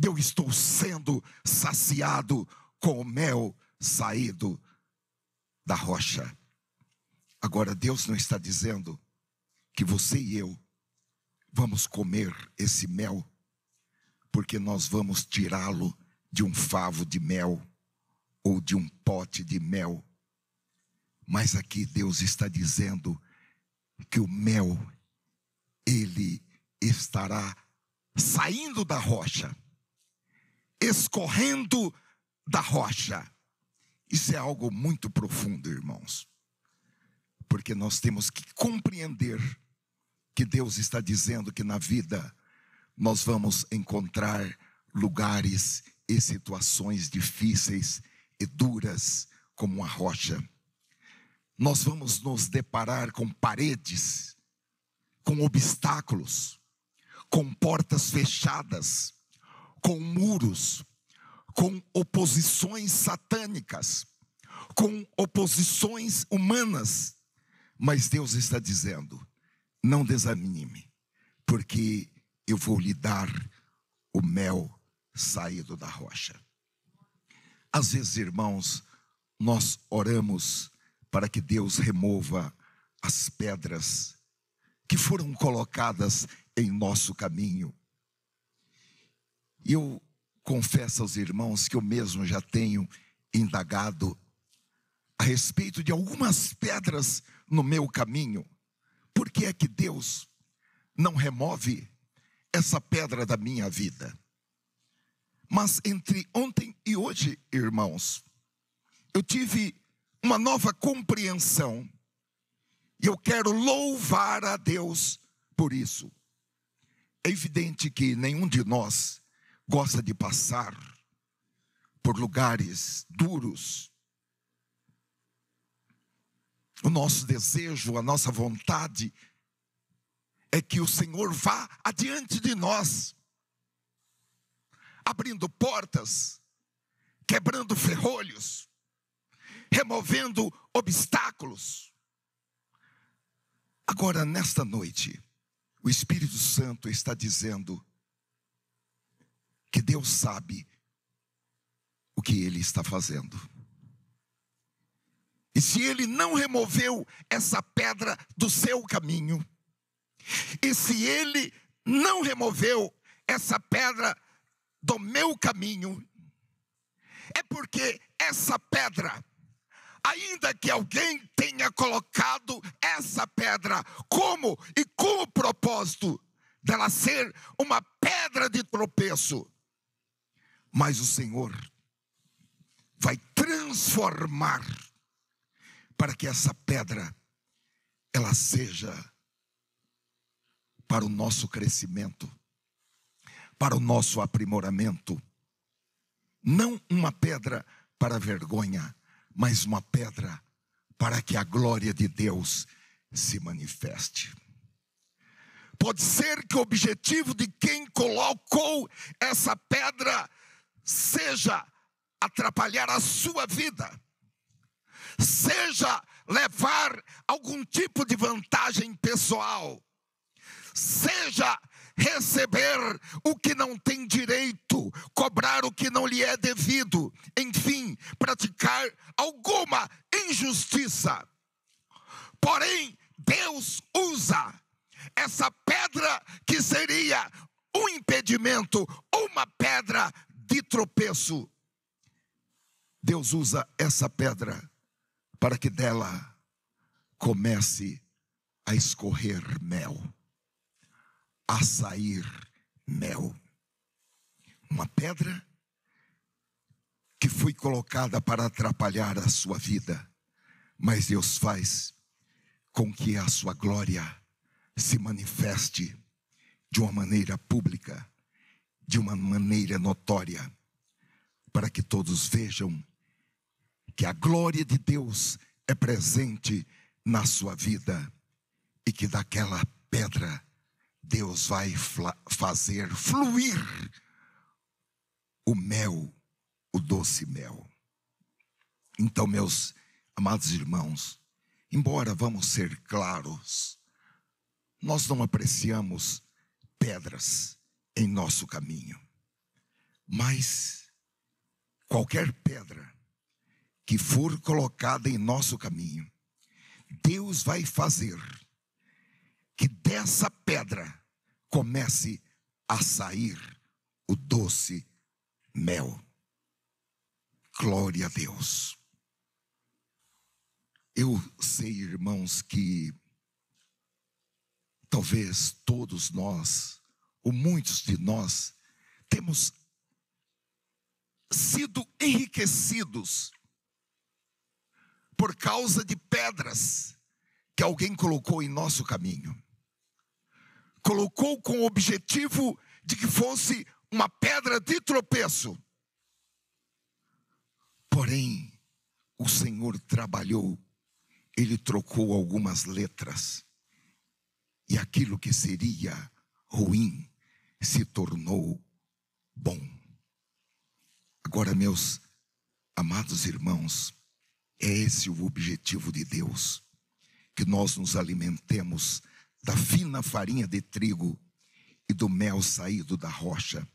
eu estou sendo saciado com o mel saído da rocha. Agora, Deus não está dizendo que você e eu vamos comer esse mel, porque nós vamos tirá-lo de um favo de mel ou de um pote de mel. Mas aqui Deus está dizendo que o mel, ele estará saindo da rocha, escorrendo da rocha. Isso é algo muito profundo, irmãos, porque nós temos que compreender que Deus está dizendo que na vida nós vamos encontrar lugares e situações difíceis e duras como a rocha. Nós vamos nos deparar com paredes, com obstáculos, com portas fechadas, com muros, com oposições satânicas, com oposições humanas. Mas Deus está dizendo: não desanime, porque eu vou lhe dar o mel saído da rocha. Às vezes, irmãos, nós oramos para que Deus remova as pedras que foram colocadas em nosso caminho. E eu confesso aos irmãos que eu mesmo já tenho indagado a respeito de algumas pedras no meu caminho. Por que é que Deus não remove essa pedra da minha vida? Mas entre ontem e hoje, irmãos, eu tive uma nova compreensão. E eu quero louvar a Deus por isso. É evidente que nenhum de nós gosta de passar por lugares duros. O nosso desejo, a nossa vontade é que o Senhor vá adiante de nós, abrindo portas, quebrando ferrolhos, removendo obstáculos. Agora, nesta noite, o Espírito Santo está dizendo que Deus sabe o que Ele está fazendo. E se Ele não removeu essa pedra do seu caminho, e se Ele não removeu essa pedra do meu caminho, é porque essa pedra ainda que alguém tenha colocado essa pedra como e com o propósito dela ser uma pedra de tropeço, mas o Senhor vai transformar para que essa pedra ela seja para o nosso crescimento, para o nosso aprimoramento. Não uma pedra para vergonha, mas uma pedra para que a glória de Deus se manifeste. Pode ser que o objetivo de quem colocou essa pedra seja atrapalhar a sua vida, seja levar algum tipo de vantagem pessoal, seja receber o que não tem direito, cobrar o que não lhe é devido, enfim, praticar alguma injustiça. Porém, Deus usa essa pedra que seria um impedimento, uma pedra de tropeço. Deus usa essa pedra para que dela comece a escorrer mel, a sair mel. Uma pedra que foi colocada para atrapalhar a sua vida, mas Deus faz com que a sua glória se manifeste de uma maneira pública, de uma maneira notória, para que todos vejam que a glória de Deus é presente na sua vida e que daquela pedra Deus vai fazer fluir o mel, o doce mel. Então, meus amados irmãos, embora vamos ser claros, nós não apreciamos pedras em nosso caminho, mas qualquer pedra que for colocada em nosso caminho, Deus vai fazer que dessa pedra comece a sair o doce mel. Glória a Deus. Eu sei, irmãos, que talvez todos nós, ou muitos de nós, temos sido enriquecidos por causa de pedras que alguém colocou em nosso caminho. Colocou com o objetivo de que fosse uma pedra de tropeço. Porém, o Senhor trabalhou, Ele trocou algumas letras, e aquilo que seria ruim se tornou bom. Agora, meus amados irmãos, é esse o objetivo de Deus, que nós nos alimentemos da fina farinha de trigo e do mel saído da rocha,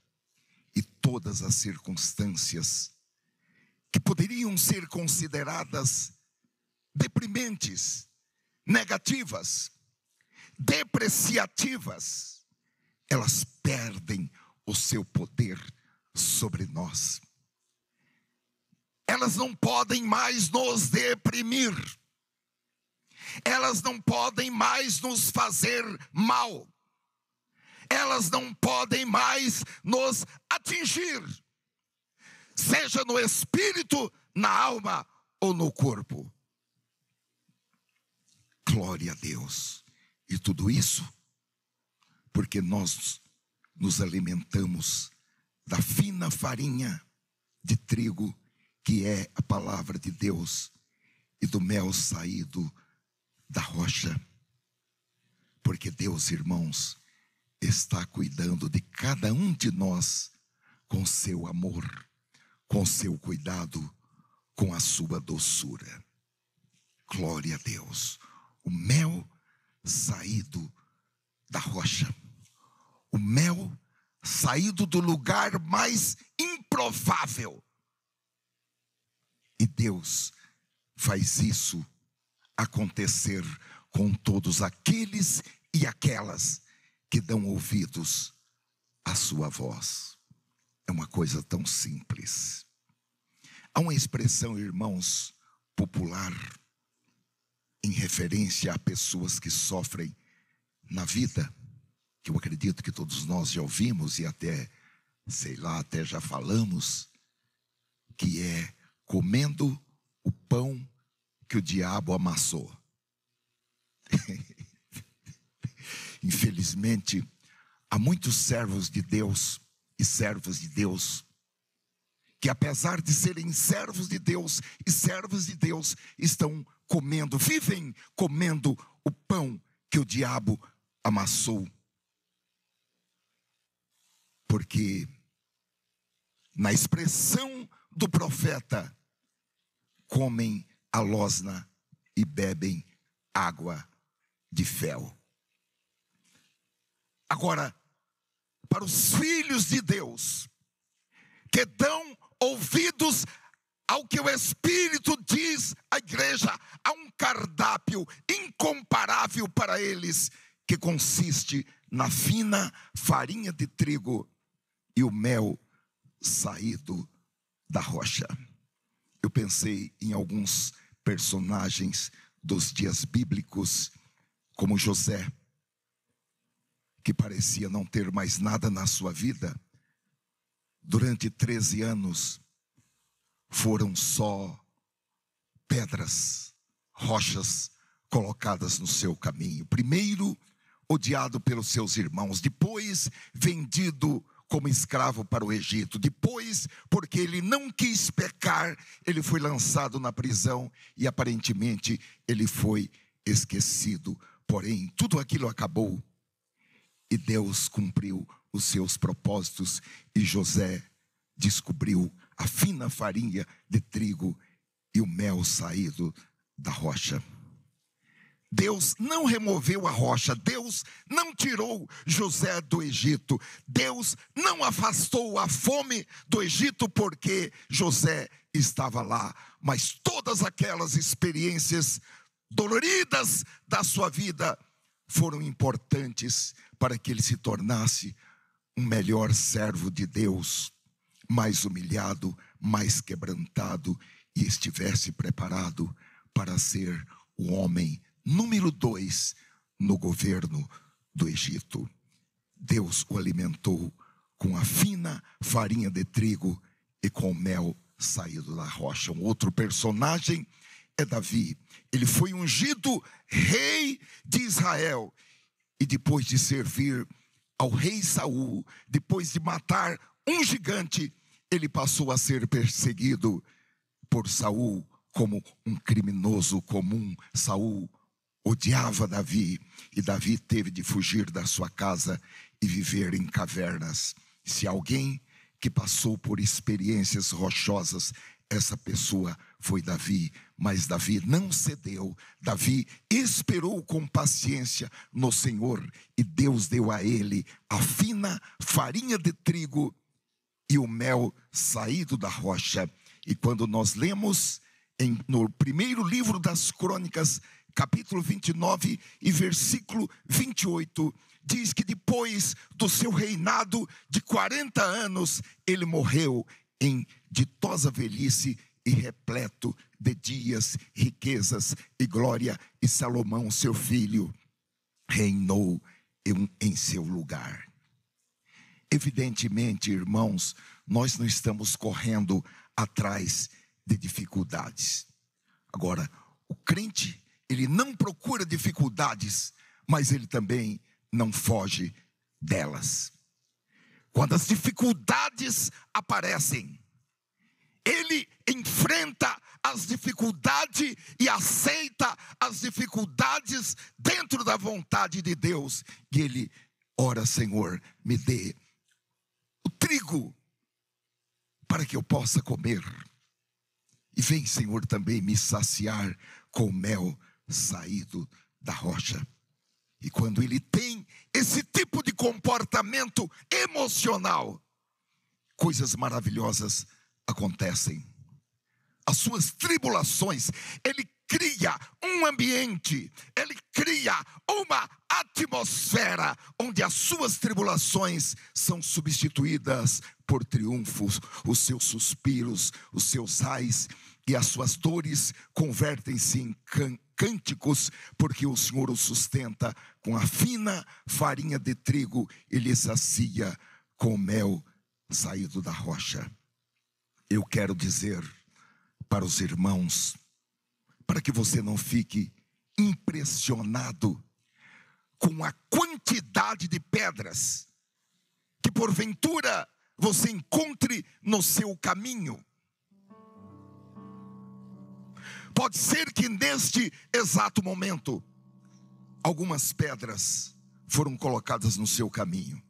e todas as circunstâncias que poderiam ser consideradas deprimentes, negativas, depreciativas, elas perdem o seu poder sobre nós. Elas não podem mais nos deprimir. Elas não podem mais nos fazer mal. Elas não podem mais nos atingir, seja no espírito, na alma ou no corpo. Glória a Deus. E tudo isso porque nós nos alimentamos da fina farinha de trigo, que é a palavra de Deus, e do mel saído da rocha. Porque Deus, irmãos, está cuidando de cada um de nós com seu amor, com seu cuidado, com a sua doçura. Glória a Deus. O mel saído da rocha, o mel saído do lugar mais improvável. E Deus faz isso acontecer com todos aqueles e aquelas que dão ouvidos à sua voz. É uma coisa tão simples. Há uma expressão, irmãos, popular em referência a pessoas que sofrem na vida, que eu acredito que todos nós já ouvimos e até, sei lá, até já falamos, que é comendo o pão que o diabo amassou. Infelizmente, há muitos servos de Deus e servas de Deus que, apesar de serem servos de Deus e servas de Deus, estão comendo, vivem comendo o pão que o diabo amassou. Porque, na expressão do profeta, comem a losna e bebem água de fel. Agora, para os filhos de Deus, que dão ouvidos ao que o Espírito diz à igreja, há um cardápio incomparável para eles, que consiste na fina farinha de trigo e o mel saído da rocha. Eu pensei em alguns personagens dos dias bíblicos, como José, que parecia não ter mais nada na sua vida. Durante 13 anos, foram só pedras, rochas colocadas no seu caminho. Primeiro, odiado pelos seus irmãos, depois vendido como escravo para o Egito, depois, porque ele não quis pecar, ele foi lançado na prisão e aparentemente ele foi esquecido. Porém, tudo aquilo acabou e Deus cumpriu os seus propósitos e José descobriu a fina farinha de trigo e o mel saído da rocha. Deus não removeu a rocha, Deus não tirou José do Egito, Deus não afastou a fome do Egito porque José estava lá. Mas todas aquelas experiências doloridas da sua vida foram importantes para que ele se tornasse um melhor servo de Deus, mais humilhado, mais quebrantado, e estivesse preparado para ser o homem número 2 no governo do Egito. Deus o alimentou com a fina farinha de trigo e com o mel saído da rocha. Um outro personagem é Davi. Ele foi ungido rei de Israel. E depois de servir ao rei Saul, depois de matar um gigante, ele passou a ser perseguido por Saul como um criminoso comum. Saul odiava Davi e Davi teve de fugir da sua casa e viver em cavernas. Se alguém que passou por experiências rochosas, essa pessoa foi Davi. Mas Davi não cedeu, Davi esperou com paciência no Senhor e Deus deu a ele a fina farinha de trigo e o mel saído da rocha. E quando nós lemos no primeiro livro das Crônicas, capítulo 29 e versículo 28, diz que depois do seu reinado de 40 anos, ele morreu em ditosa velhice e repleto de dias, riquezas e glória, e Salomão, seu filho, reinou em seu lugar. Evidentemente, irmãos, nós não estamos correndo atrás de dificuldades. Agora, o crente, ele não procura dificuldades, mas ele também não foge delas. Quando as dificuldades aparecem, ele enfrenta as dificuldades e aceita as dificuldades dentro da vontade de Deus. E ele ora: Senhor, me dê o trigo para que eu possa comer. E vem, Senhor, também me saciar com o mel saído da rocha. E quando ele tem esse tipo de comportamento emocional, coisas maravilhosas acontecem. As suas tribulações, ele cria um ambiente, ele cria uma atmosfera onde as suas tribulações são substituídas por triunfos, os seus suspiros, os seus ais. e as suas dores convertem-se em cânticos, porque o Senhor o sustenta com a fina farinha de trigo e lhe sacia com o mel saído da rocha. Eu quero dizer para os irmãos, para que você não fique impressionado com a quantidade de pedras que porventura você encontre no seu caminho. Pode ser que neste exato momento algumas pedras foram colocadas no seu caminho.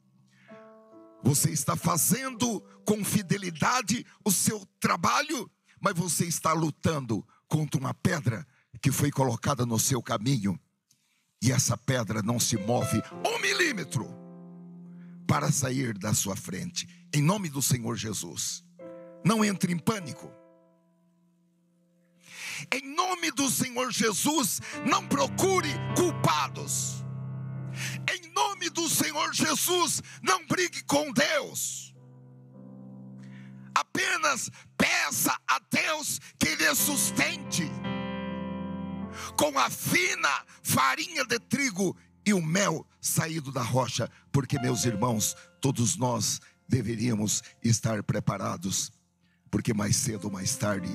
Você está fazendo com fidelidade o seu trabalho, mas você está lutando contra uma pedra que foi colocada no seu caminho, e essa pedra não se move 1 milímetro para sair da sua frente. Em nome do Senhor Jesus, não entre em pânico. Em nome do Senhor Jesus, não procure culpados. Em nome do Senhor Jesus, não brigue com Deus. Apenas peça a Deus que lhe sustente com a fina farinha de trigo e o mel saído da rocha. Porque, meus irmãos, todos nós deveríamos estar preparados, porque mais cedo ou mais tarde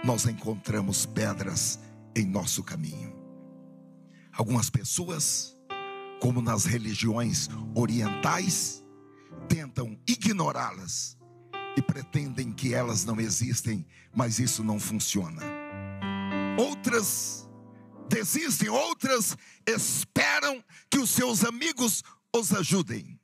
nós encontramos pedras em nosso caminho. Algumas pessoas, como nas religiões orientais, tentam ignorá-las e pretendem que elas não existem, mas isso não funciona. Outras desistem, outras esperam que os seus amigos os ajudem.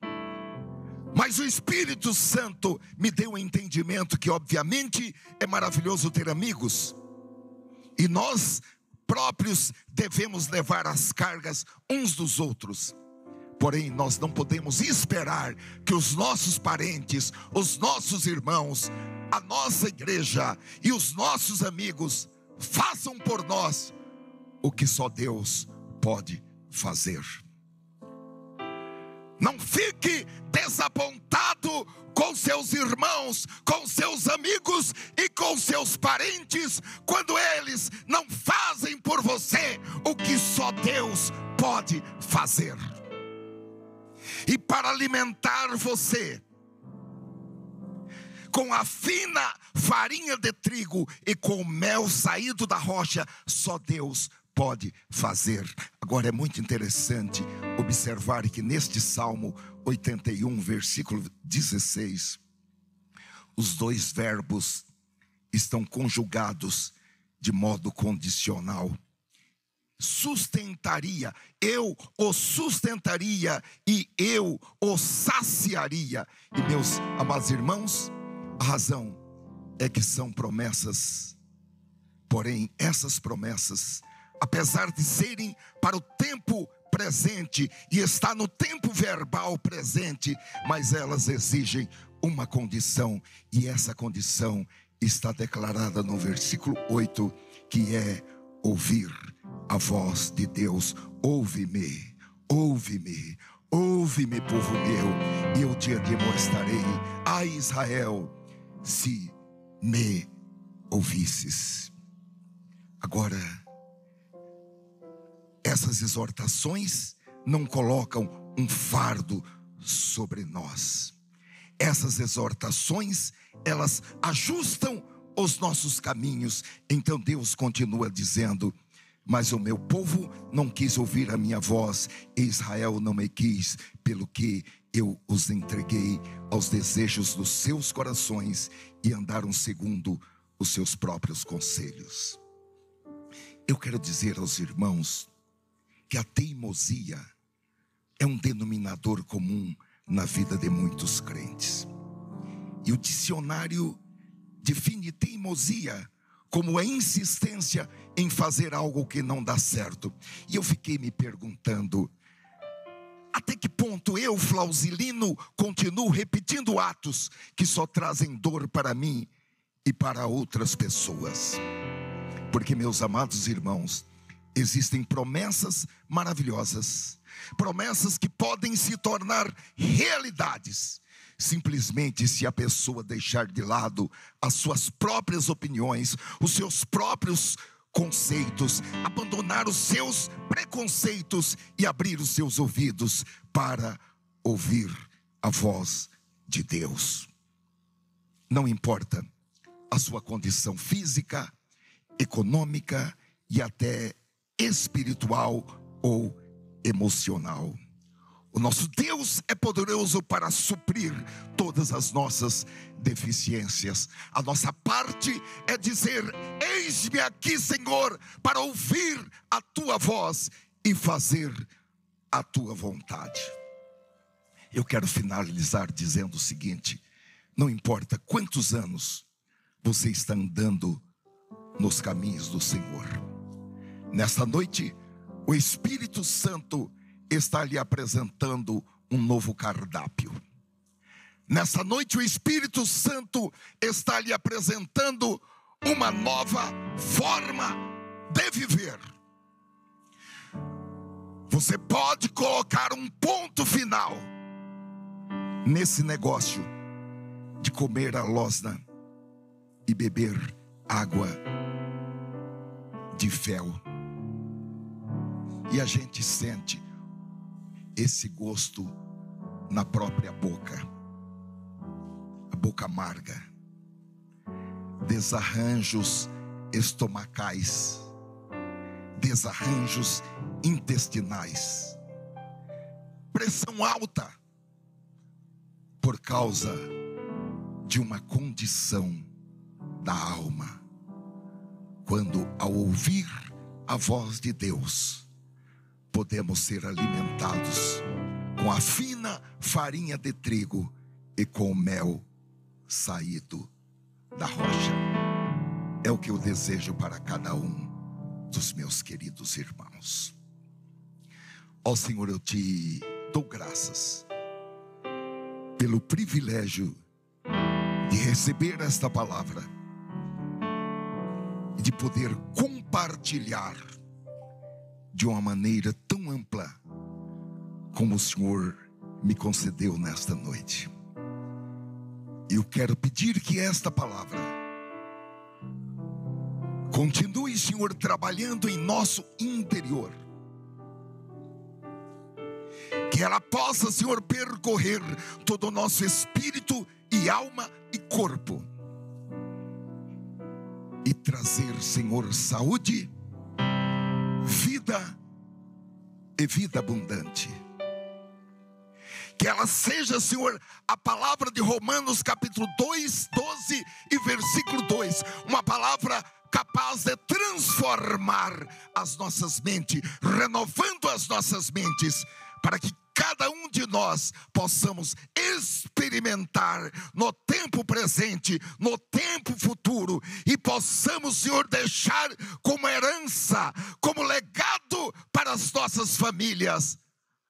Mas o Espírito Santo me deu um entendimento que obviamente é maravilhoso ter amigos, e nós próprios devemos levar as cargas uns dos outros. Porém, nós não podemos esperar que os nossos parentes, os nossos irmãos, a nossa igreja e os nossos amigos façam por nós o que só Deus pode fazer. Não fique desapontado com seus irmãos, com seus amigos e com seus parentes, quando eles não fazem por você o que só Deus pode fazer. E para alimentar você com a fina farinha de trigo e com o mel saído da rocha, só Deus pode fazer. Agora é muito interessante observar que neste Salmo 81, versículo 16, os dois verbos estão conjugados de modo condicional. Sustentaria, eu o sustentaria e eu o saciaria. E, meus amados irmãos, a razão é que são promessas, porém essas promessas, apesar de serem para o tempo presente e está no tempo verbal presente, mas elas exigem uma condição, e essa condição está declarada no versículo 8, que é ouvir a voz de Deus. Ouve-me, ouve-me, ouve-me, povo meu, e eu te demonstrarei a Israel, se me ouvisses. Agora, essas exortações não colocam um fardo sobre nós. Essas exortações, elas ajustam os nossos caminhos. Então Deus continua dizendo: mas o meu povo não quis ouvir a minha voz, e Israel não me quis, pelo que eu os entreguei aos desejos dos seus corações, e andaram segundo os seus próprios conselhos. Eu quero dizer aos irmãos que a teimosia é um denominador comum na vida de muitos crentes. E o dicionário define teimosia como a insistência em fazer algo que não dá certo. E eu fiquei me perguntando, até que ponto eu, Flausilino, continuo repetindo atos que só trazem dor para mim e para outras pessoas? Porque, meus amados irmãos, existem promessas maravilhosas, promessas que podem se tornar realidades, Simplesmente se a pessoa deixar de lado as suas próprias opiniões, os seus próprios conceitos, abandonar os seus preconceitos e abrir os seus ouvidos para ouvir a voz de Deus. Não importa a sua condição física, econômica e até espiritual ou emocional. O nosso Deus é poderoso para suprir todas as nossas deficiências. A nossa parte é dizer: eis-me aqui, Senhor, para ouvir a tua voz e fazer a tua vontade. Eu quero finalizar dizendo o seguinte: não importa quantos anos você está andando nos caminhos do Senhor, nesta noite o Espírito Santo está lhe apresentando um novo cardápio. Nessa noite o Espírito Santo está lhe apresentando uma nova forma de viver. Você pode colocar um ponto final nesse negócio de comer a losna e beber água de fel. E a gente sente esse gosto na própria boca, a boca amarga, desarranjos estomacais, desarranjos intestinais, pressão alta, por causa de uma condição da alma. Quando ao ouvir a voz de Deus, podemos ser alimentados com a fina farinha de trigo e com o mel saído da rocha. É o que eu desejo para cada um dos meus queridos irmãos. Ó Senhor, eu te dou graças pelo privilégio de receber esta palavra e de poder compartilhar de uma maneira tão ampla como o Senhor me concedeu nesta noite. Eu quero pedir que esta palavra continue, Senhor, trabalhando em nosso interior, que ela possa, Senhor, percorrer todo o nosso espírito e alma e corpo e trazer, Senhor, saúde, vida e vida abundante. Que ela seja, Senhor, a palavra de Romanos capítulo 2, 12 e versículo 2, uma palavra capaz de transformar as nossas mentes, renovando as nossas mentes, para que cada um de nós possamos experimentar no tempo presente, no tempo futuro, e possamos, Senhor, deixar como herança, como legado para as nossas famílias,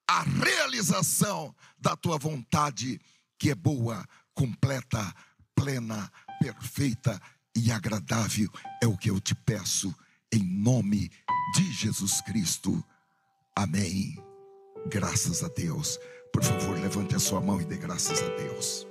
a realização da tua vontade, que é boa, completa, plena, perfeita e agradável. É o que eu te peço, em nome de Jesus Cristo. Amém. Graças a Deus. Por favor, levante a sua mão e dê graças a Deus.